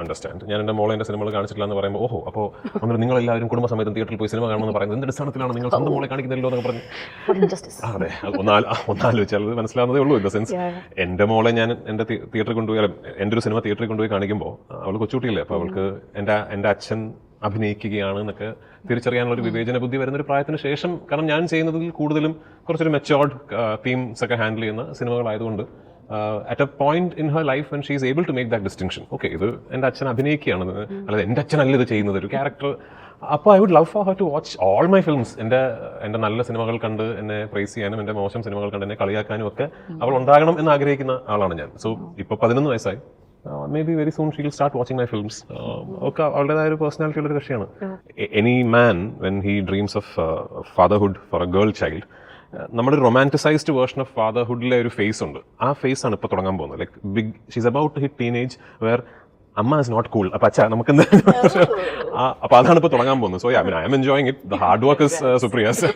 Understand. ഞാൻ എൻ്റെ മോളെ എൻ്റെ സിനിമകൾ കാണിച്ചിട്ടില്ല എന്ന് പറയുമ്പോൾ ഓഹോ അപ്പോൾ എന്നിട്ട് നിങ്ങളെല്ലാവരും കുടുംബസമേതം തിയേറ്ററിൽ പോയി സിനിമ കാണുമെന്ന് പറയുന്നത് എന്ത് അടിസ്ഥാനത്തിലാണ് നിങ്ങൾ സ്വന്തം മോളെ കാണിക്കുന്നില്ലോ എന്നൊക്കെ പറഞ്ഞു. അതെ, ഒന്നാലോചിച്ചാൽ അത് മനസ്സിലാവുന്നതേ ഉള്ളൂ. ഇൻ ദ സെൻസ് എൻ്റെ മോളെ ഞാൻ എൻ്റെ തിയേറ്ററിൽ കൊണ്ടുപോയി, എൻ്റെ ഒരു സിനിമ തിയേറ്ററിൽ കൊണ്ടുപോയി കാണിക്കുമ്പോൾ അവൾ കൊച്ചുകുട്ടിയില്ലേ, അപ്പോൾ അവൾക്ക് എൻ്റെ അച്ഛൻ അഭിനയിക്കുകയാണ് എന്നൊക്കെ തിരിച്ചറിയാനുള്ള ഒരു വിവേചന ബുദ്ധി വരുന്ന ഒരു പ്രായത്തിന് ശേഷം, കാരണം ഞാൻ ചെയ്യുന്നതിൽ കൂടുതലും കുറച്ചൊരു മെച്ചോർഡ് തീംസ് ഒക്കെ ഹാൻഡിൽ ചെയ്യുന്ന സിനിമകളായതുകൊണ്ട് at a point in her life when she is able to make that distinction, okay, ഇത് എൻ്റെ അച്ഛൻ അഭിനയിക്കുകയാണ്, അല്ലാതെ എൻ്റെ അച്ഛനല്ല ഇത് ചെയ്യുന്നത്, ഒരു ക്യാരക്ടർ. അപ്പോൾ I would love for her to watch all my films. എൻ്റെ നല്ല സിനിമകൾ കണ്ട് എന്നെ പ്രൈസ് ചെയ്യാനും എൻ്റെ മോശം സിനിമകൾ കണ്ട് എന്നെ കളിയാക്കാനും ഒക്കെ അവൾ ഉണ്ടാകണം എന്ന് ആഗ്രഹിക്കുന്ന ആളാണ് ഞാൻ. സോ ഇപ്പോൾ 11 വയസ്സായി. Maybe very soon she will start watching my films. Okay, അവളുടേതായ ഒരു പേഴ്സണാലിറ്റി ഉള്ളൊരു കക്ഷിയാണ്. Any man when he dreams of fatherhood for a girl child, നമ്മുടെ ഒരു റൊമാൻറ്റിസൈസ്ഡ് വേർഷൻ ഓഫ് ഫാദർഹുഡിലെ ഒരു ഫേസ് ഉണ്ട്. ആ ഫേസ് ആണ് ഇപ്പോൾ തുടങ്ങാൻ പോകുന്നത്. Like big she's about to hit teenage where അമ്മ ഇസ് നോട്ട് കൂൾ. അപ്പം അച്ഛാ നമുക്ക് എന്താ, അപ്പോൾ അതാണ് ഇപ്പോൾ തുടങ്ങാൻ പോകുന്നത്. So I am enjoying it. The hard work is സുപ്രിയാസ്.